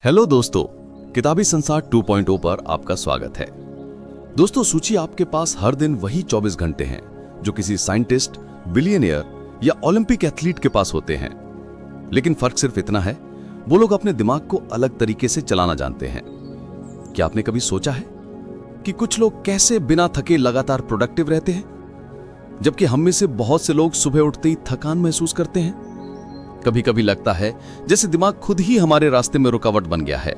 Hello दोस्तों, किताबी संसार 2.0 पर आपका स्वागत है। दोस्तों, सोचिए आपके पास हर दिन वही 24 घंटे हैं जो किसी साइंटिस्ट, बिलियनियर या ओलंपिक एथलीट के पास होते हैं। लेकिन फर्क सिर्फ इतना है, वो लोग अपने दिमाग को अलग तरीके से चलाना जानते हैं। क्या आपने कभी सोचा है कि कुछ लोग कैसे बिना थके लगातार प्रोडक्टिव रहते हैं, जबकि हम में से बहुत से लोग सुबह उठते ही थकान महसूस करते हैं। कभी कभी लगता है जैसे दिमाग खुद ही हमारे रास्ते में रुकावट बन गया है।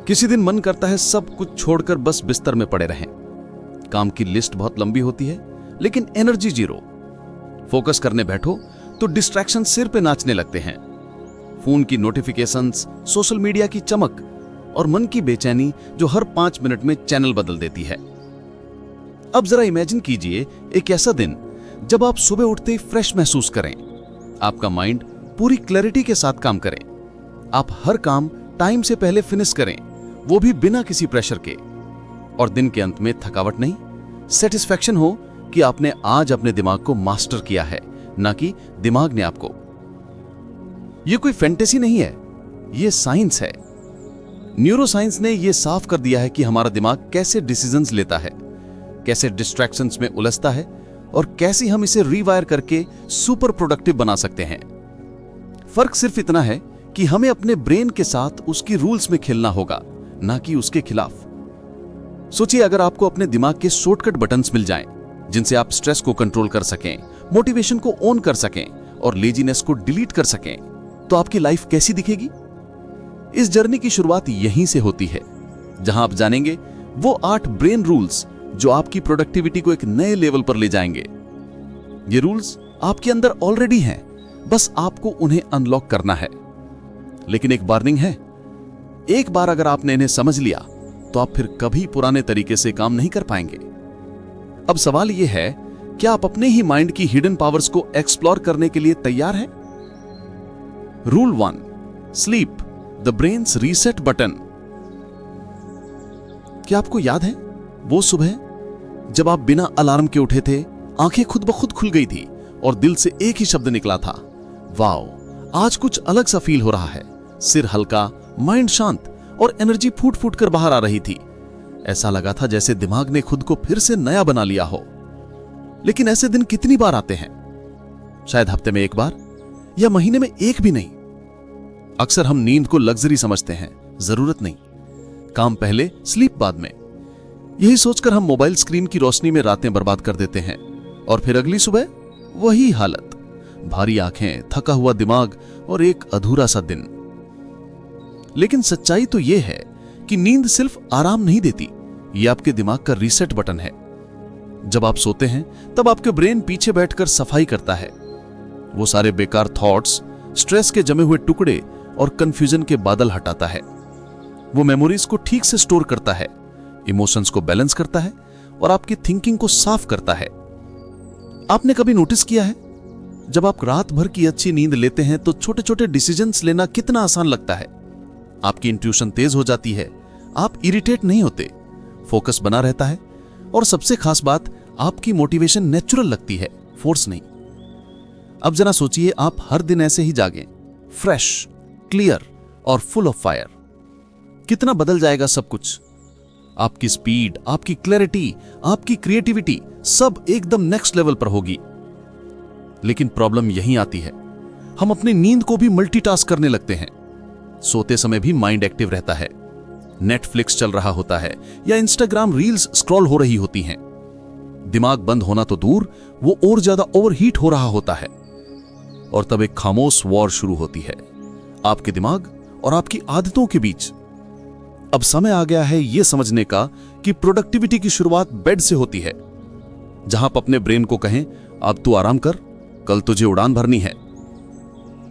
किसी दिन मन करता है सब कुछ छोड़कर बस बिस्तर में पड़े रहें। काम की लिस्ट बहुत लंबी होती है, लेकिन एनर्जी जीरो। फोकस करने बैठो तो डिस्ट्रैक्शन सिर पे नाचने लगते हैं। फोन की नोटिफिकेशंस, सोशल मीडिया की चमक और मन की बेचैनी जो हर 5 मिनट में चैनल बदल देती है। अब जरा इमेजिन कीजिए एक ऐसा दिन जब आप सुबह उठते ही फ्रेश महसूस करें, आपका माइंड पूरी क्लैरिटी के साथ काम करें, आप हर काम टाइम से पहले फिनिश करें, वो भी बिना किसी प्रेशर के, और दिन के अंत में थकावट नहीं, सेटिस्फैक्शन हो कि आपने आज अपने दिमाग को मास्टर किया है, ना कि दिमाग ने आपको। ये कोई फैंटेसी नहीं है, ये साइंस है। न्यूरोसाइंस ने यह साफ कर दिया है कि हमारा दिमाग कैसे डिसीजंस लेता है, कैसे डिस्ट्रैक्शंस में उलझता है और कैसे हम इसे रीवायर करके सुपर प्रोडक्टिव बना सकते हैं। फर्क सिर्फ इतना है कि हमें अपने ब्रेन के साथ उसकी रूल्स में खेलना होगा, ना कि उसके खिलाफ। सोचिए अगर आपको अपने दिमाग के शॉर्टकट बटन्स मिल जाएं, जिनसे आप स्ट्रेस को कंट्रोल कर सकें, मोटिवेशन को ऑन कर सकें और लेजीनेस को डिलीट कर सकें, तो आपकी लाइफ कैसी दिखेगी? इस जर्नी की शुरुआत यहीं से होती है, जहां आप जानेंगे वो 8 ब्रेन रूल्स जो आपकी प्रोडक्टिविटी को एक नए लेवल पर ले जाएंगे। ये रूल्स आपके अंदर ऑलरेडी हैं, बस आपको उन्हें अनलॉक करना है। लेकिन एक वार्निंग है, एक बार अगर आपने इन्हें समझ लिया तो आप फिर कभी पुराने तरीके से काम नहीं कर पाएंगे। अब सवाल यह है, क्या आप अपने ही माइंड की हिडन पावर्स को एक्सप्लोर करने के लिए तैयार हैं? Rule 1, sleep, the brains reset button. क्या आपको याद है वो सुबह जब आप बिना अलार्म के उठे थे, आंखें खुद ब खुद खुल गई थी और दिल से एक ही शब्द निकला था, वाओ, आज कुछ अलग सा फील हो रहा है। सिर हल्का, माइंड शांत और एनर्जी फूट फूट कर बाहर आ रही थी। ऐसा लगा था जैसे दिमाग ने खुद को फिर से नया बना लिया हो। लेकिन ऐसे दिन कितनी बार आते हैं? शायद हफ्ते में एक बार या महीने में एक भी नहीं। अक्सर हम नींद को लग्जरी समझते हैं, जरूरत नहीं। काम पहले, स्लीप बाद में। यही सोचकर हम मोबाइल स्क्रीन की रोशनी में रातें बर्बाद कर देते हैं और फिर अगली सुबह वही हालत, भारी आंखें, थका हुआ दिमाग और एक अधूरा सा दिन। लेकिन सच्चाई तो यह है कि नींद सिर्फ आराम नहीं देती, यह आपके दिमाग का रीसेट बटन है। जब आप सोते हैं तब आपके ब्रेन पीछे बैठकर सफाई करता है। वो सारे बेकार थॉट्स, स्ट्रेस के जमे हुए टुकड़े और कंफ्यूजन के बादल हटाता है। वो मेमोरीज को ठीक से स्टोर करता है, इमोशंस को बैलेंस करता है और आपकी थिंकिंग को साफ करता है। आपने कभी नोटिस किया है, जब आप रात भर की अच्छी नींद लेते हैं तो छोटे छोटे डिसीजंस लेना कितना आसान लगता है। आपकी इंट्यूशन तेज हो जाती है, आप इरिटेट नहीं होते, फोकस बना रहता है और सबसे खास बात, आपकी मोटिवेशन नेचुरल लगती है, फोर्स नहीं। अब जरा सोचिए आप हर दिन ऐसे ही जागें, फ्रेश, क्लियर और फुल ऑफ फायर। कितना बदल जाएगा सब कुछ। आपकी स्पीड, आपकी क्लैरिटी, आपकी क्रिएटिविटी सब एकदम नेक्स्ट लेवल पर होगी। लेकिन प्रॉब्लम यहीं आती है, हम अपनी नींद को भी मल्टीटास्क करने लगते हैं। सोते समय भी माइंड एक्टिव रहता है, नेटफ्लिक्स चल रहा होता है या इंस्टाग्राम रील्स स्क्रॉल हो रही होती हैं। दिमाग बंद होना तो दूर, वो और ज्यादा ओवरहीट हो रहा होता है। और तब एक खामोश वॉर शुरू होती है, आपके दिमाग और आपकी आदतों के बीच। अब समय आ गया है यह समझने का कि प्रोडक्टिविटी की शुरुआत बेड से होती है, जहां आप अपने ब्रेन को कहें, अब तू आराम कर, कल तुझे उड़ान भरनी है।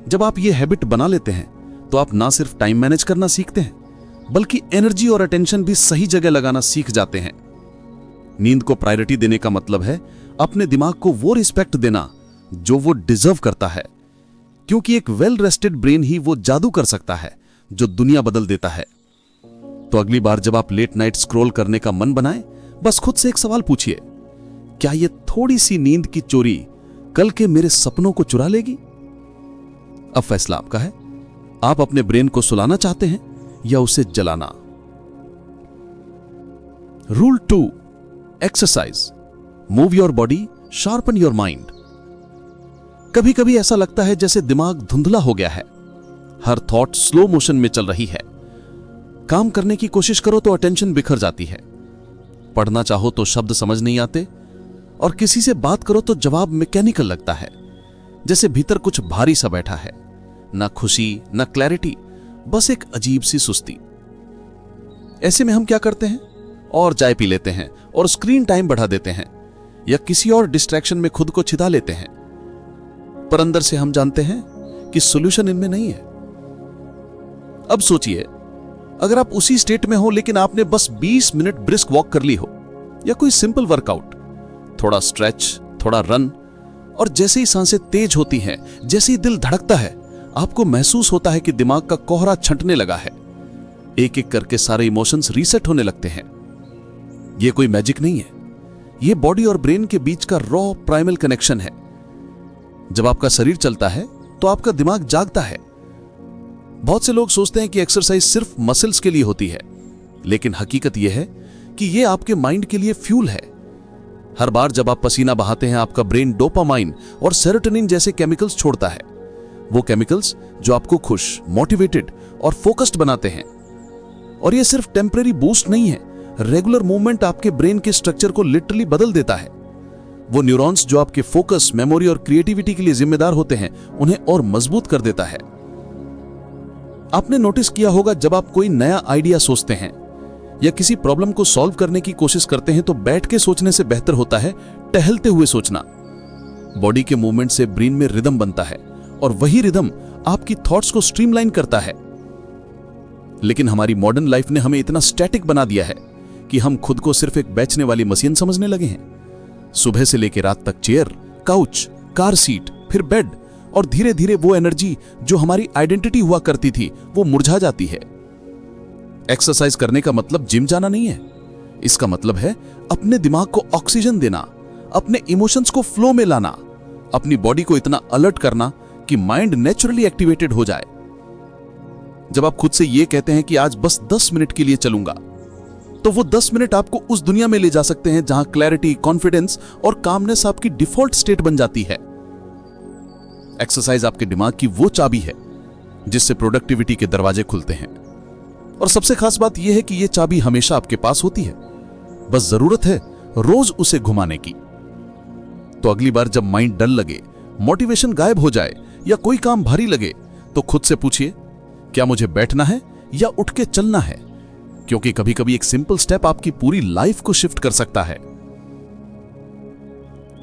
जब आप ये हैबिट बना लेते हैं तो आप ना सिर्फ टाइम मैनेज करना सीखते हैं, बल्कि एनर्जी और अटेंशन भी सही जगह लगाना सीख जाते हैं। नींद को प्रायोरिटी देने का मतलब है अपने दिमाग को वो रिस्पेक्ट देना जो वो डिजर्व करता है, क्योंकि एक वेल रेस्टेड ब्रेन ही वो जादू कर सकता है जो दुनिया बदल देता है। तो अगली बार जब आप लेट नाइट स्क्रॉल करने का मन बनाएं, बस खुद से एक सवाल पूछिए, क्या ये थोड़ी सी नींद की चोरी कल के मेरे सपनों को चुरा लेगी? अब फैसला आपका है। आप अपने ब्रेन को सुलाना चाहते हैं या उसे जलाना। Rule 2, exercise, move your body, sharpen your mind. कभी कभी ऐसा लगता है जैसे दिमाग धुंधला हो गया है, हर थॉट स्लो मोशन में चल रही है। काम करने की कोशिश करो तो अटेंशन बिखर जाती है, पढ़ना चाहो तो शब्द समझ नहीं आते, और किसी से बात करो तो जवाब मैकेनिकल लगता है, जैसे भीतर कुछ भारी सा बैठा है। ना खुशी, ना क्लैरिटी, बस एक अजीब सी सुस्ती। ऐसे में हम क्या करते हैं? और चाय पी लेते हैं और स्क्रीन टाइम बढ़ा देते हैं, या किसी और डिस्ट्रैक्शन में खुद को छिदा लेते हैं। पर अंदर से हम जानते हैं कि सॉल्यूशन इनमें नहीं है। अब सोचिए, अगर आप उसी स्टेट में हो लेकिन आपने बस 20 मिनट ब्रिस्क वॉक कर ली हो, या कोई सिंपल वर्कआउट, थोड़ा स्ट्रेच, थोड़ा रन, और जैसे ही सांसें तेज होती हैं, जैसे ही दिल धड़कता है, आपको महसूस होता है कि दिमाग का कोहरा छंटने लगा है। एक एक करके सारे इमोशंस रीसेट होने लगते हैं। यह कोई मैजिक नहीं है, यह बॉडी और ब्रेन के बीच का रॉ प्राइमल कनेक्शन है। जब आपका शरीर चलता है तो आपका दिमाग जागता है। बहुत से लोग सोचते हैं कि एक्सरसाइज सिर्फ मसल्स के लिए होती है, लेकिन हकीकत यह है कि यह आपके माइंड के लिए फ्यूल है। हर बार जब आप पसीना बहाते हैं, आपका ब्रेन डोपामाइन और सेरोटोनिन जैसे केमिकल्स छोड़ता है। वो केमिकल्स जो आपको खुश, मोटिवेटेड और फोकस्ड बनाते हैं। और यह सिर्फ टेम्परेरी बूस्ट नहीं है, रेगुलर मूवमेंट आपके ब्रेन के स्ट्रक्चर को लिटरली बदल देता है। वो न्यूरॉन्स जो आपके फोकस, मेमोरी और क्रिएटिविटी के लिए जिम्मेदार होते हैं, उन्हें और मजबूत कर देता है। आपने नोटिस किया होगा, जब आप कोई नया आइडिया सोचते हैं या किसी प्रॉब्लम को सॉल्व करने की कोशिश करते हैं, तो बैठ के सोचने से बेहतर होता है टहलते हुए सोचना। बॉडी के मूवमेंट से ब्रेन में रिदम बनता है, और वही रिदम आपकी थॉट्स को स्ट्रीमलाइन करता है। लेकिन हमारी मॉडर्न लाइफ ने हमें इतना स्टैटिक बना दिया है कि हम खुद को सिर्फ एक बेचने वाली मशीन समझने लगे हैं। सुबह से लेकर रात तक चेयर, काउच, कार सीट, फिर बेड, और धीरे धीरे वो एनर्जी जो हमारी आइडेंटिटी हुआ करती थी, वो मुरझा जाती है। एक्सरसाइज करने का मतलब जिम जाना नहीं है। इसका मतलब है अपने दिमाग को ऑक्सीजन देना, अपने इमोशंस को फ्लो में लाना, अपनी बॉडी को इतना अलर्ट करना कि माइंड नेचुरली एक्टिवेटेड हो जाए। जब आप खुद से ये कहते हैं कि आज बस 10 मिनट के लिए चलूंगा, तो वो 10 मिनट आपको उस दुनिया में ले जा सकते हैं जहां क्लैरिटी, कॉन्फिडेंस और कामनेस आपकी डिफॉल्ट स्टेट बन जाती है। एक्सरसाइज आपके दिमाग की वो चाबी है जिससे प्रोडक्टिविटी के दरवाजे खुलते हैं। और सबसे खास बात यह है कि यह चाबी हमेशा आपके पास होती है, बस जरूरत है रोज उसे घुमाने की। तो अगली बार जब माइंड डल लगे, मोटिवेशन गायब हो जाए या कोई काम भारी लगे, तो खुद से पूछिए, क्या मुझे बैठना है या उठ के चलना है? क्योंकि कभी कभी एक सिंपल स्टेप आपकी पूरी लाइफ को शिफ्ट कर सकता है।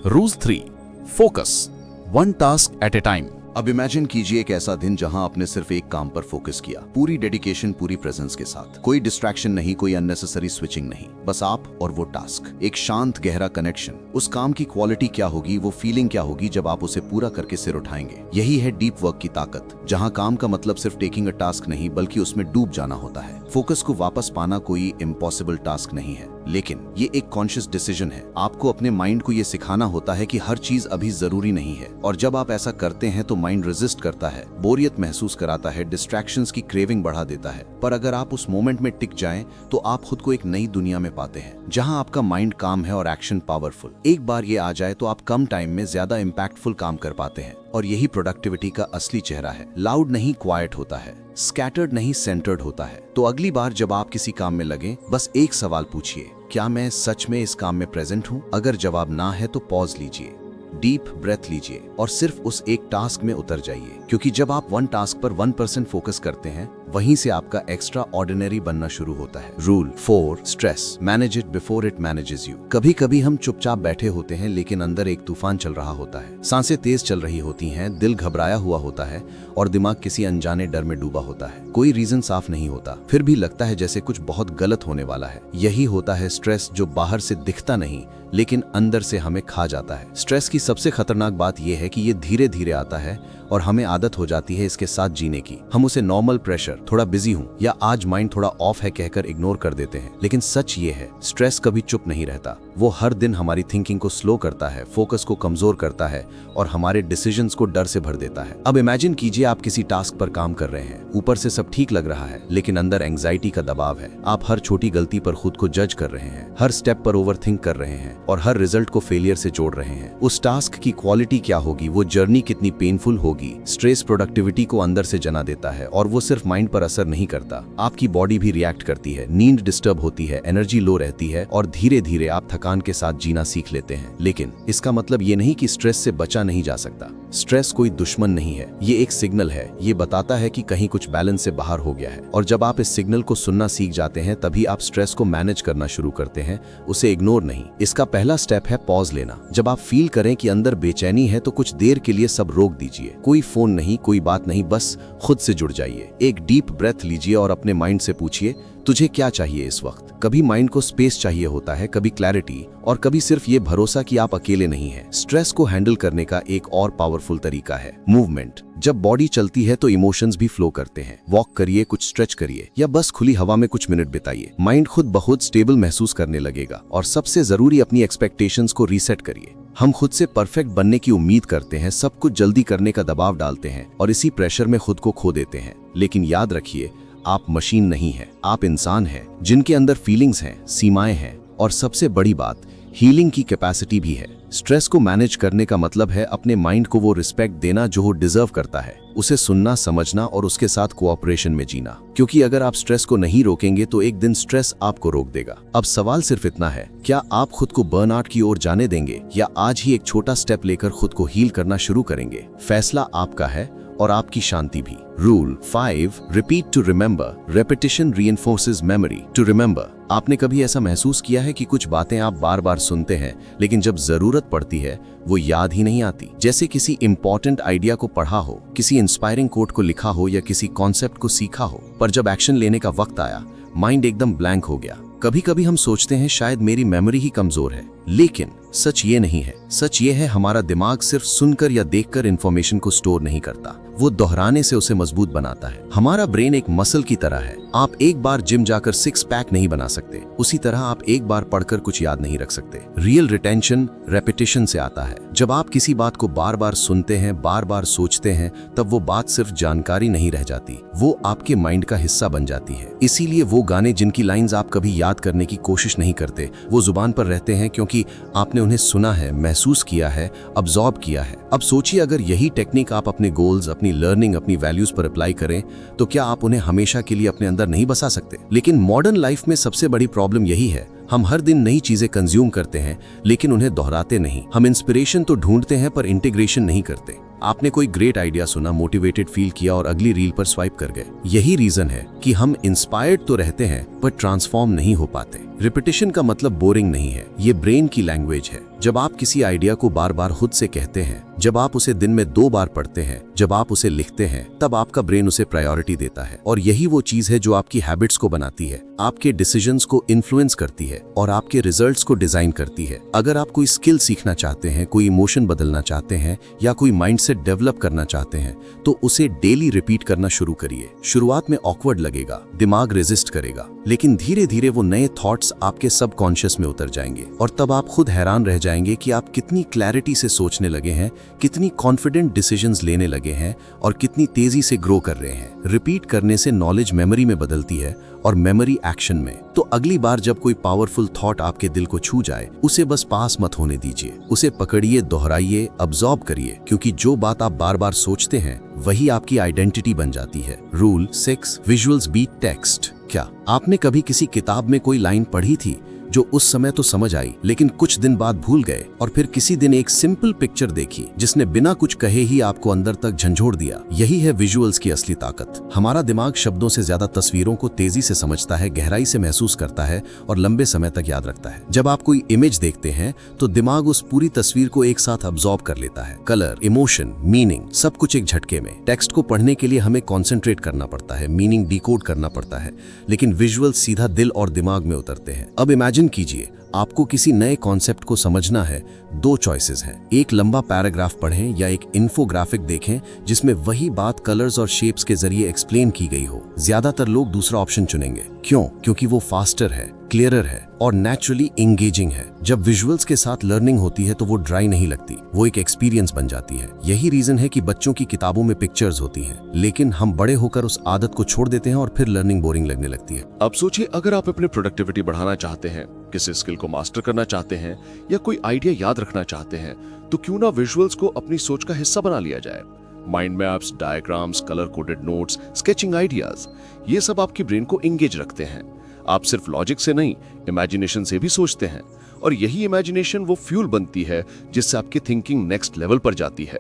Rule 3, focus, one task at A time. अब इमेजिन कीजिए एक ऐसा दिन जहां आपने सिर्फ एक काम पर फोकस किया, पूरी डेडिकेशन, पूरी प्रेजेंस के साथ। कोई डिस्ट्रैक्शन नहीं, कोई अननेसेसरी स्विचिंग नहीं, बस आप और वो टास्क। एक शांत गहरा कनेक्शन। उस काम की क्वालिटी क्या होगी, वो फीलिंग क्या होगी जब आप उसे पूरा करके सिर उठाएंगे। यही है डीप वर्क की ताकत, जहां काम का मतलब सिर्फ टेकिंग अ टास्क नहीं, बल्कि उसमें डूब जाना होता है। फोकस को वापस पाना कोई इम्पॉसिबल टास्क नहीं है, लेकिन ये एक कॉन्शियस डिसीजन है। आपको अपने माइंड को ये सिखाना होता है कि हर चीज अभी जरूरी नहीं है, और जब आप ऐसा करते हैं तो माइंड रेजिस्ट करता है, बोरियत महसूस कराता है, डिस्ट्रैक्शंस की क्रेविंग बढ़ा देता है। पर अगर आप उस मोमेंट में टिक जाएं, तो आप खुद को एक नई दुनिया में पाते हैं, जहां आपका माइंड काम है और एक्शन पावरफुल। एक बार ये आ जाए तो आप कम टाइम में ज्यादा इम्पैक्टफुल काम कर पाते हैं, और यही प्रोडक्टिविटी का असली चेहरा है। लाउड नहीं, क्वाइट होता है, स्कैटर्ड नहीं, सेंटर्ड होता है। तो अगली बार जब आप किसी काम में लगे, बस एक सवाल पूछिए, क्या मैं सच में इस काम में प्रेजेंट हूं? अगर जवाब ना है तो पॉज लीजिए, डीप ब्रेथ लीजिए और सिर्फ उस एक टास्क में उतर जाइए, क्योंकि जब आप वन टास्क पर 1% फोकस करते हैं, वहीं से आपका एक्स्ट्रा ऑर्डिनरी बनना शुरू होता है। Rule 4, stress, manage it before it manages you. कभी कभी हम चुपचाप बैठे होते हैं, लेकिन अंदर एक तूफान चल रहा होता है। सांसें तेज चल रही होती हैं, दिल घबराया हुआ होता है, और दिमाग किसी अनजाने डर में डूबा होता है। कोई रीजन साफ नहीं होता, फिर भी लगता है जैसे कुछ बहुत गलत होने वाला है। यही होता है स्ट्रेस, जो बाहर से दिखता नहीं लेकिन अंदर से हमें खा जाता है। स्ट्रेस की सबसे खतरनाक बात यह है कि ये धीरे धीरे आता है और हमें आदत हो जाती है इसके साथ जीने की। हम उसे नॉर्मल प्रेशर, थोड़ा बिजी हूँ या आज माइंड थोड़ा ऑफ है कहकर इग्नोर कर देते हैं। लेकिन सच ये है, स्ट्रेस कभी चुप नहीं रहता। वो हर दिन हमारी थिंकिंग को स्लो करता है, फोकस को कमजोर करता है और हमारे डिसीजंस को डर से भर देता है। अब इमेजिन कीजिए आप किसी टास्क पर काम कर रहे हैं, ऊपर से सब ठीक लग रहा है लेकिन अंदर एंजाइटी का दबाव है। आप हर छोटी गलती पर खुद को जज कर रहे हैं, हर स्टेप पर ओवरथिंक कर रहे हैं और हर रिजल्ट को फेलियर से जोड़ रहे हैं। उस टास्क की क्वालिटी क्या होगी, वो जर्नी कितनी पेनफुल होगी। स्ट्रेस प्रोडक्टिविटी को अंदर से जना देता है और वो सिर्फ माइंड पर असर नहीं करता, आपकी बॉडी भी रिएक्ट करती है। नींद डिस्टर्ब होती है, एनर्जी लो रहती है और धीरे धीरे आप थकान के साथ जीना सीख लेते हैं। लेकिन इसका मतलब ये नहीं कि स्ट्रेस से बचा नहीं जा सकता। स्ट्रेस कोई दुश्मन नहीं है, ये एक सिग्नल है। ये बताता है कि कहीं कुछ बैलेंस से बाहर हो गया है और जब आप इस सिग्नल को सुनना सीख जाते हैं तभी आप स्ट्रेस को मैनेज करना शुरू करते हैं, उसे इग्नोर नहीं। इसका पहला स्टेप है पॉज लेना। जब आप फील करें कि अंदर बेचैनी है तो कुछ देर के लिए सब रोक दीजिए। कोई फोन नहीं, कोई बात नहीं, बस खुद से जुड़ जाइए। एक डीप ब्रेथ लीजिए और अपने माइंड से पूछिए, तुझे क्या चाहिए इस वक्त। कभी माइंड को स्पेस चाहिए होता है, कभी क्लैरिटी और कभी सिर्फ ये भरोसा कि आप अकेले नहीं हैं। स्ट्रेस को हैंडल करने का एक और पावरफुल तरीका है मूवमेंट। जब बॉडी चलती है तो इमोशंस भी फ्लो करते हैं। वॉक करिए, कुछ स्ट्रेच करिए या बस खुली हवा में कुछ मिनट बिताइए। माइंड खुद ब खुद स्टेबल महसूस करने लगेगा। और सबसे जरूरी, अपनी एक्सपेक्टेशंस को रीसेट करिए। हम खुद से परफेक्ट बनने की उम्मीद करते हैं, सब कुछ जल्दी करने का दबाव डालते हैं और इसी प्रेशर में खुद को खो देते हैं। लेकिन याद रखिए, आप मशीन नहीं हैं, आप इंसान हैं जिनके अंदर फीलिंग्स हैं, सीमाएं हैं और सबसे बड़ी बात, हीलिंग की कैपेसिटी भी है। स्ट्रेस को मैनेज करने का मतलब है अपने माइंड को वो रिस्पेक्ट देना जो वो डिजर्व करता है, उसे सुनना, समझना और उसके साथ कोऑपरेशन में जीना। क्योंकि अगर आप स्ट्रेस को नहीं रोकेंगे तो एक दिन स्ट्रेस आपको रोक देगा। अब सवाल सिर्फ इतना है, क्या आप खुद को बर्नआउट की ओर जाने देंगे या आज ही एक छोटा स्टेप लेकर खुद को हील करना शुरू करेंगे? फैसला आपका है और आपकी शांति भी। Rule 5, repeat to remember. Repetition reinforces memory. To remember, आपने कभी ऐसा महसूस किया है कि कुछ बातें आप बार बार सुनते हैं लेकिन जब जरूरत पड़ती है वो याद ही नहीं आती? जैसे किसी इंपॉर्टेंट आइडिया को पढ़ा हो, किसी इंस्पायरिंग कोट को लिखा हो या किसी कॉन्सेप्ट को सीखा हो, पर जब एक्शन लेने का वक्त आया माइंड एकदम ब्लैंक हो गया। कभी कभी हम सोचते हैं शायद मेरी मेमोरी ही कमजोर है, लेकिन सच ये नहीं है। सच ये है, हमारा दिमाग सिर्फ सुनकर या देखकर इंफॉर्मेशन को स्टोर नहीं करता, वो दोहराने से उसे मजबूत बनाता है। हमारा ब्रेन एक मसल की तरह है। आप एक बार जिम जाकर 6 पैक नहीं बना सकते, उसी तरह आप एक बार पढ़कर कुछ याद नहीं रख सकते। रियल रिटेंशन रेपिटेशन से आता है। जब आप किसी बात को बार बार सुनते हैं, बार बार सोचते हैं, तब वो बात सिर्फ जानकारी नहीं रह जाती, वो आपके माइंड का हिस्सा बन जाती है। इसीलिए वो गाने जिनकी लाइंस आप कभी याद करने की कोशिश नहीं करते, वो जुबान पर रहते हैं क्योंकि आपने उन्हें सुना है, महसूस किया है, अब्सॉर्ब किया है। अब सोचिए, अगर यही टेक्निक आप अपने गोल्स, अपनी लर्निंग, अपनी वैल्यूज पर अप्लाई करें तो क्या आप उन्हें हमेशा के लिए अपने अंदर नहीं बसा सकते? लेकिन मॉडर्न लाइफ में सबसे बड़ी प्रॉब्लम यही है, हम हर दिन नई चीजें कंज्यूम करते हैं लेकिन उन्हें दोहराते नहीं। हम इंस्पिरेशन तो ढूंढते हैं पर इंटीग्रेशन नहीं करते। आपने कोई ग्रेट आइडिया सुना, मोटिवेटेड फील किया और अगली रील पर स्वाइप कर गए। यही रीजन है कि हम इंस्पायर्ड तो रहते हैं पर ट्रांसफॉर्म नहीं हो पाते। रिपीटिशन का मतलब बोरिंग नहीं है, ये ब्रेन की लैंग्वेज है। जब आप किसी आइडिया को बार बार खुद से कहते हैं, जब आप उसे दिन में 2 बार पढ़ते हैं, जब आप उसे लिखते हैं, तब आपका ब्रेन उसे प्रायोरिटी देता है। और यही वो चीज है जो आपकी हैबिट्स को बनाती है, आपके डिसीजंस को इन्फ्लुएंस करती है और आपके रिजल्ट्स को डिजाइन करती है। अगर आप कोई स्किल सीखना चाहते हैं, कोई इमोशन बदलना चाहते हैं या कोई माइंडसेट डेवलप करना चाहते हैं तो उसे डेली रिपीट करना शुरू करिए। शुरुआत में ऑकवर्ड लगेगा, दिमाग रेजिस्ट करेगा, लेकिन धीरे धीरे वो नए थॉट्स आपके सबकॉन्शियस में उतर जाएंगे और तब आप खुद हैरान रह जाएंगे कि आप कितनी क्लैरिटी से सोचने लगे हैं, कितनी कॉन्फिडेंट डिसीजंस लेने लगे हैं और कितनी तेजी से ग्रो कर रहे हैं। रिपीट करने से नॉलेज मेमोरी में बदलती है और मेमोरी एक्शन में। तो अगली बार जब कोई पावरफुल थॉट आपके दिल को छू जाए, उसे बस पास मत होने दीजिए, उसे पकड़िए, दोहराइए, अब्सॉर्ब करिए, क्योंकि जो बात आप बार बार सोचते हैं वही आपकी आइडेंटिटी बन जाती है। Rule 6, visuals beat text. क्या आपने कभी किसी किताब में कोई लाइन पढ़ी थी जो उस समय तो समझ आई लेकिन कुछ दिन बाद भूल गए, और फिर किसी दिन एक सिंपल पिक्चर देखी जिसने बिना कुछ कहे ही आपको अंदर तक झंझोड़ दिया? यही है विजुअल्स की असली ताकत। हमारा दिमाग शब्दों से ज्यादा तस्वीरों को तेजी से समझता है, गहराई से महसूस करता है और लंबे समय तक याद रखता है। जब आप कोई इमेज देखते हैं तो दिमाग उस पूरी तस्वीर को एक साथ अब्सॉर्ब कर लेता है। कलर, इमोशन, मीनिंग, सब कुछ एक झटके में। टेक्स्ट को पढ़ने के लिए हमें कॉन्सेंट्रेट करना पड़ता है, मीनिंग डिकोड करना पड़ता है, लेकिन विजुअल सीधा दिल और दिमाग में उतरते हैं। अब इमेजिन कीजिए, आपको किसी नए कॉन्सेप्ट को समझना है, दो चॉइसेस हैं। एक लंबा पैराग्राफ पढ़ें या एक इन्फोग्राफिक देखें जिसमें वही बात कलर्स और शेप्स के जरिए एक्सप्लेन की गई हो। ज्यादातर लोग दूसरा ऑप्शन चुनेंगे। क्यों? क्योंकि वो फास्टर है, क्लियरर है और नेचुरली एंगेजिंग है। जब विजुअल्स के साथ लर्निंग होती है तो वो ड्राई नहीं लगती, वो एक एक्सपीरियंस बन जाती है। यही रीजन है कि बच्चों की किताबों में पिक्चर्स होती हैं, लेकिन हम बड़े होकर उस आदत को छोड़ देते हैं और फिर लर्निंग बोरिंग लगने लगती है। अब सोचिए, अगर आप अपनी प्रोडक्टिविटी बढ़ाना चाहते हैं, किसी स्किल को मास्टर करना चाहते हैं या कोई आइडिया याद रखना चाहते हैं, तो क्यों ना विजुअल्स को अपनी सोच का हिस्सा बना लिया जाए। Mind maps, diagrams, colour coded notes, sketching ideas, ये सब आपकी ब्रेन को एंगेज रखते हैं। आप सिर्फ लॉजिक से नहीं, इमेजिनेशन से भी सोचते हैं, और यही इमेजिनेशन वो फ्यूल बनती है जिससे आपकी थिंकिंग नेक्स्ट लेवल पर जाती है।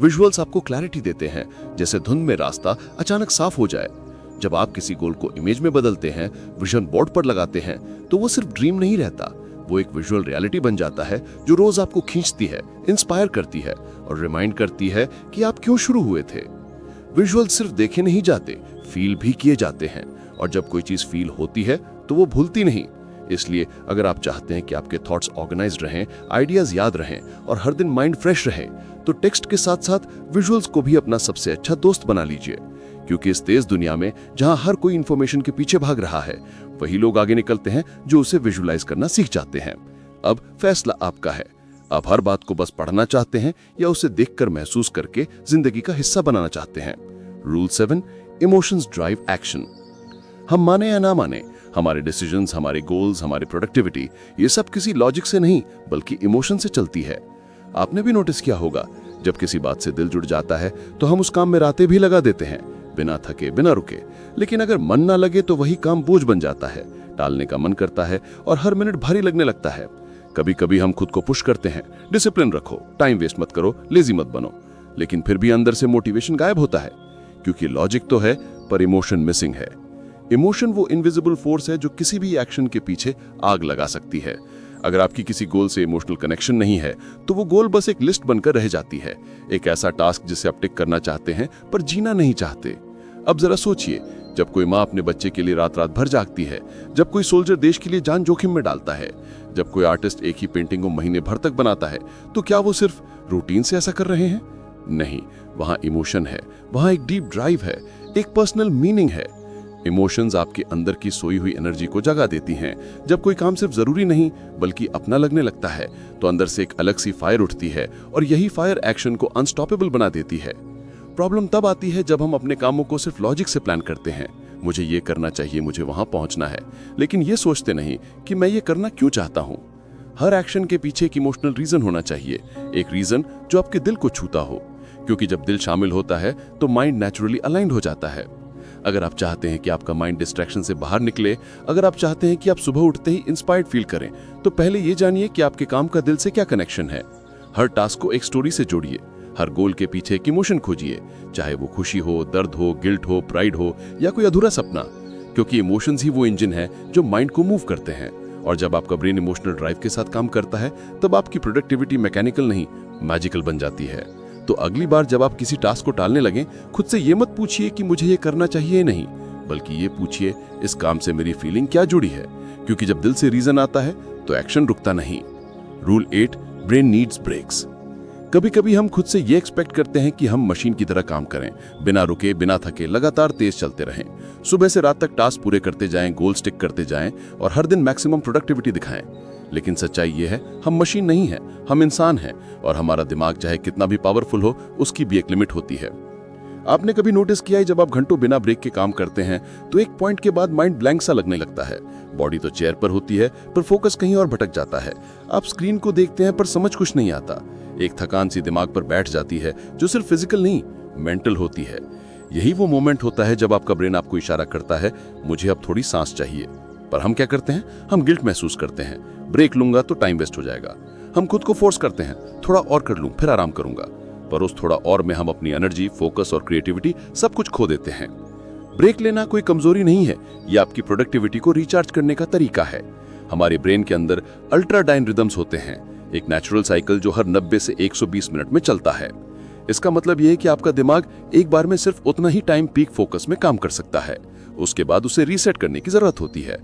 विजुअल्स आपको क्लैरिटी देते हैं, जैसे धुंध में रास्ता अचानक साफ हो जाए। जब आप किसी गोल को इमेज में बदलते हैं, विजन बोर्ड पर लगाते हैं, तो वो सिर्फ ड्रीम नहीं रहता, वो एक विजुअल रियलिटी बन जाता है जो रोज आपको खींचती है, इंस्पायर करती है और रिमाइंड करती है कि आप क्यों शुरू हुए थे। विजुअल सिर्फ देखे नहीं जाते, फील भी किए जाते हैं, और जब कोई चीज फील होती है तो वो भूलती नहीं। इसलिए अगर आप चाहते हैं कि आपके थॉट्स ऑर्गेनाइज्ड रहें, आइडियाज याद रहें और हर दिन माइंड फ्रेश रहे, तो टेक्स्ट के साथ साथ विजुअल्स को भी अपना सबसे अच्छा दोस्त बना लीजिए। क्योंकि इस तेज दुनिया में जहां हर कोई इंफॉर्मेशन के पीछे भाग रहा है, वही लोग आगे निकलते हैं जो उसे विजुअलाइज करना सीख जाते हैं। अब फैसला आपका है। आप हर बात को बस पढ़ना चाहते हैं या उसे देखकर महसूस करके जिंदगी का हिस्सा बनाना चाहते हैं। Rule 7, emotions drive action. हम माने या ना माने, हमारे डिसीजंस, हमारे गोल्स, हमारी प्रोडक्टिविटी, ये सब किसी लॉजिक से नहीं बल्कि इमोशन से चलती है। आपने भी नोटिस किया होगा, जब किसी बात से दिल जुड़ जाता है तो हम उस काम में रातें भी लगा देते हैं, बिना थके, बिना रुके। लेकिन अगर मन ना लगे तो वही काम बोझ बन जाता है, टालने का मन करता है और हर मिनट भारी लगने लगता है। कभी कभी हम खुद को पुश करते हैं, डिसिप्लिन रखो, टाइम वेस्ट मत करो, लेजी मत बनो, लेकिन फिर भी अंदर से मोटिवेशन गायब होता है, क्योंकि लॉजिक तो है पर इमोशन मिसिंग है। इमोशन वो इनविजिबल फोर्स है जो किसी भी एक्शन के पीछे आग लगा सकती है। अगर आपकी किसी गोल से इमोशनल कनेक्शन नहीं है तो वो गोल बस एक लिस्ट बनकर रह जाती है, एक ऐसा टास्क जिसे आप टिक करना चाहते हैं पर जीना नहीं चाहते। अब जरा सोचिए, जब कोई माँ अपने बच्चे के लिए रात रात भर जागती है, जब कोई सोल्जर देश के लिए जान जोखिम में डालता है, जब कोई आर्टिस्ट एक ही पेंटिंग को महीने भर तक बनाता है, तो क्या वो सिर्फ रूटीन से ऐसा कर रहे हैं? नहीं, वहां इमोशन है, वहां एक डीप ड्राइव है, एक पर्सनल मीनिंग है। इमोशंस आपके अंदर की सोई हुई एनर्जी को जगा देती हैं। जब कोई काम सिर्फ जरूरी नहीं बल्कि अपना लगने लगता है तो अंदर से एक अलग सी फायर उठती है, और यही फायर एक्शन को अनस्टॉपेबल बना देती है। प्रॉब्लम तब आती है जब हम अपने कामों को सिर्फ लॉजिक से प्लान करते हैं, मुझे ये करना चाहिए, मुझे वहां पहुंचना है, लेकिन ये सोचते नहीं कि मैं ये करना क्यों चाहता हूं। हर एक्शन के पीछे एक इमोशनल रीजन होना चाहिए, एक रीजन जो आपके दिल को छूता हो, क्योंकि जब दिल शामिल होता है तो माइंड नेचुरली अलाइंड हो जाता है। अगर आप चाहते हैं कि आपका माइंड डिस्ट्रैक्शन से बाहर निकले, अगर आप चाहते हैं कि आप सुबह उठते ही इंस्पायर्ड फील करें, तो पहले ये जानिए कि आपके काम का दिल से क्या कनेक्शन है। हर टास्क को एक स्टोरी से जोड़िए, हर गोल के पीछे एक इमोशन खोजिए, चाहे वो खुशी हो, दर्द हो, गिल्ट हो, प्राइड हो या कोई अधूरा सपना, क्योंकि इमोशंस ही वो इंजन है जो माइंड को मूव करते हैं। और जब आपका ब्रेन इमोशनल ड्राइव के साथ काम करता है, तब आपकी प्रोडक्टिविटी मैकेनिकल नहीं मैजिकल बन जाती है। तो अगली बार जब आप किसी टास्क को टालने लगें, खुद से ये मत पूछिए कि मुझे ये करना चाहिए नहीं, बल्कि ये पूछिए इस काम से मेरी फीलिंग क्या जुड़ी है, क्योंकि जब दिल से रीजन आता है तो एक्शन रुकता नहीं। Rule 8, brain needs breaks. कभी कभी हम खुद से ये एक्सपेक्ट करते हैं कि हम मशीन की तरह काम करें, बिना रुके, बिना थके, लगातार तेज चलते रहें, सुबह से रात तक टास्क पूरे करते जाएं, गोल स्टिक करते जाएं और हर दिन मैक्सिमम प्रोडक्टिविटी दिखाएं। लेकिन सच्चाई ये है, हम मशीन नहीं हैं, हम इंसान हैं, और हमारा दिमाग चाहे कितना भी पावरफुल हो, उसकी भी एक लिमिट होती है। आपने कभी नोटिस किया है, जब आप घंटों बिना ब्रेक के काम करते हैं तो एक पॉइंट के बाद माइंड ब्लैंक सा लगने लगता है। बॉडी तो चेयर पर होती है पर फोकस कहीं और भटक जाता है। आप स्क्रीन को देखते हैं पर समझ कुछ नहीं आता। एक थकान सी दिमाग पर बैठ जाती है जो सिर्फ फिजिकल नहीं मेंटल होती है। यही वो मोमेंट होता है जब आपका ब्रेन आपको इशारा करता है, मुझे अब थोड़ी सांस चाहिए। पर हम क्या करते हैं? हम गिल्ट महसूस करते हैं, ब्रेक लूंगा तो टाइम वेस्ट हो जाएगा। हम खुद को फोर्स करते हैं, थोड़ा और कर लूं फिर आराम करूंगा, पर उस थोड़ा और में हम अपनी एनर्जी, फोकस और क्रिएटिविटी सब कुछ खो देते हैं। ब्रेक लेना कोई कमजोरी नहीं है, यह आपकी प्रोडक्टिविटी को रिचार्ज करने का तरीका है। हमारे ब्रेन के अंदर अल्ट्राडाइन रिदम्स होते हैं, एक नेचुरल साइकिल जो हर 90 से 120 मिनट में चलता है। इसका मतलब यह है कि आपका दिमाग एक बार में सिर्फ उतना ही टाइम पीक फोकस में काम कर सकता है, उसके बाद उसे रीसेट करने की जरूरत होती है।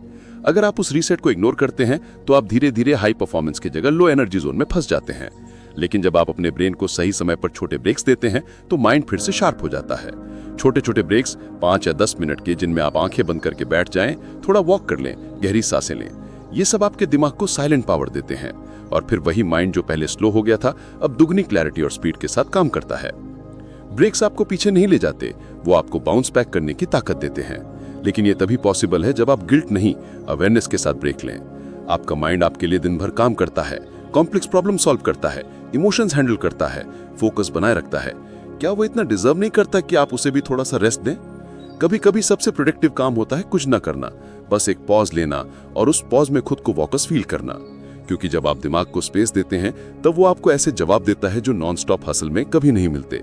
अगर आप उस रीसेट को इग्नोर करते हैं तो आप धीरे धीरे हाई परफॉर्मेंस की जगह लो एनर्जी जोन में फंस जाते हैं। लेकिन जब आप अपने ब्रेन को सही समय पर छोटे ब्रेक्स देते हैं तो माइंड फिर से शार्प हो जाता है। छोटे छोटे ब्रेक्स 5 या 10 मिनट के, जिनमें आप आंखें बंद करके बैठ जाएं, थोड़ा वॉक कर लें, गहरी सांसें लें, ये सब आपके दिमाग को साइलेंट पावर देते हैं और फिर वही माइंड जो पहले स्लो हो गया था अब दुगनी क्लैरिटी और स्पीड के साथ काम करता है। ब्रेक्स आपको पीछे नहीं ले जाते, वो आपको बाउंस बैक करने की ताकत देते हैं। लेकिन ये तभी पॉसिबल है जब आप गिल्ट नहीं, अवेयरनेस के साथ ब्रेक लें। आपका माइंड आपके लिए दिन भर काम करता है, कॉम्प्लेक्स प्रॉब्लम सॉल्व करता है, इमोशंस हैंडल करता है, फोकस बनाए रखता है। क्या वो इतना डिजर्व नहीं करता कि आप उसे भी थोड़ा सा रेस्ट दें? कभी कभी सबसे प्रोडक्टिव काम होता है कुछ ना करना, बस एक पॉज लेना और उस पॉज में खुद को वापस फील करना। क्योंकि जब आप दिमाग को स्पेस देते हैं तब वो आपको ऐसे जवाब देता है जो नॉन स्टॉप हसल में कभी नहीं मिलते।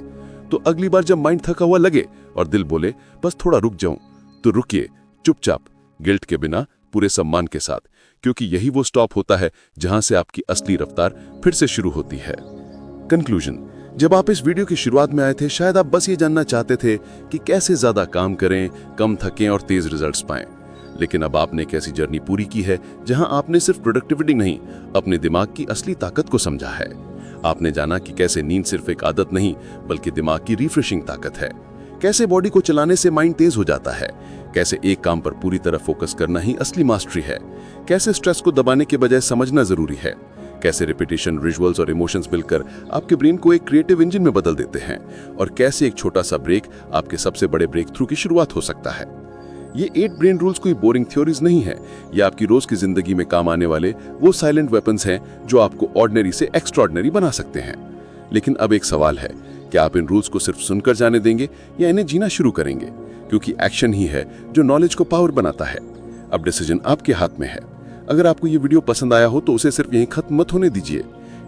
तो अगली बार जब माइंड थका हुआ लगे और दिल बोले बस थोड़ा रुक जाऊं, तो रुकिए, चुपचाप, गिल्ट के बिना, पूरे सम्मान के साथ, क्योंकि यही वो स्टॉप होता है जहां से आपकी असली रफ्तार फिर से शुरू होती है। कंक्लूजन, जब आप इस वीडियो की शुरुआत में आए थे शायद आप बस ये जानना चाहते थे कि कैसे ज्यादा काम करें, कम थकें और तेज रिजल्ट्स पाएं। लेकिन अब आपने एक ऐसी जर्नी पूरी की है जहां आपने सिर्फ प्रोडक्टिविटी नहीं, अपने दिमाग की असली ताकत को समझा है। आपने जाना कि कैसे नींद सिर्फ एक आदत नहीं बल्कि दिमाग की रिफ्रेशिंग ताकत है, कैसे बॉडी को चलाने से माइंड तेज हो जाता है, कैसे एक काम पर पूरी तरह फोकस करना ही असली मास्टरी है, कैसे स्ट्रेस को दबाने के बजाय समझना जरूरी है, कैसे रिपीटेशन, विजुअल्स और इमोशंस मिलकर आपके ब्रेन को एक क्रिएटिव इंजन में बदल देते हैं, और कैसे एक छोटा सा ब्रेक आपके सबसे बड़े ब्रेक थ्रू की शुरुआत हो सकता है। ये 8 ब्रेन रूल्स कोई बोरिंग थ्योरीज नहीं है, ये आपकी रोज की जिंदगी में काम आने वाले वो साइलेंट वेपन्स हैं जो आपको ऑर्डिनरी से एक्स्ट्राऑर्डिनरी बना सकते हैं। लेकिन अब एक सवाल है, क्या आप इन रूल्स को सिर्फ सुनकर जाने देंगे या इन्हें जीना शुरू करेंगे? क्योंकि एक्शन ही है जो नॉलेज को पावर बनाता है। अब डिसीजन आपके हाथ में है। अगर आपको ये वीडियो पसंद आया हो तो उसे सिर्फ यहीं खत्म मत होने दीजिए।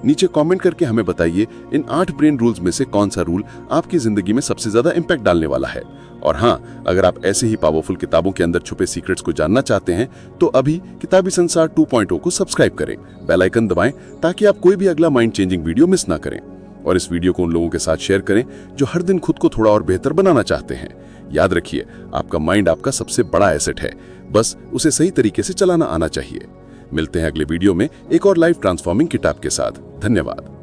नीचे कमेंट करके हमें बताइए इन 8 ब्रेन रूल्स में से कौन सा रूल आपकी जिंदगी में सबसे ज्यादा इंपैक्ट डालने वाला है। और हाँ, अगर आप ऐसे ही पावरफुल किताबों के अंदर छुपे सीक्रेट्स को जानना चाहते हैं तो अभी किताबी संसार 2.0 को सब्सक्राइब करें, बेल आइकन दबाएं ताकि आप कोई भी अगला माइंड चेंजिंग वीडियो मिस ना करें। और इस वीडियो को उन लोगों के साथ शेयर करें जो हर दिन खुद को थोड़ा और बेहतर बनाना चाहते हैं। याद रखिए, आपका माइंड आपका सबसे बड़ा एसेट है, बस उसे सही तरीके से चलाना आना चाहिए। मिलते हैं अगले वीडियो में एक और लाइफ ट्रांसफॉर्मिंग किताब के साथ। धन्यवाद।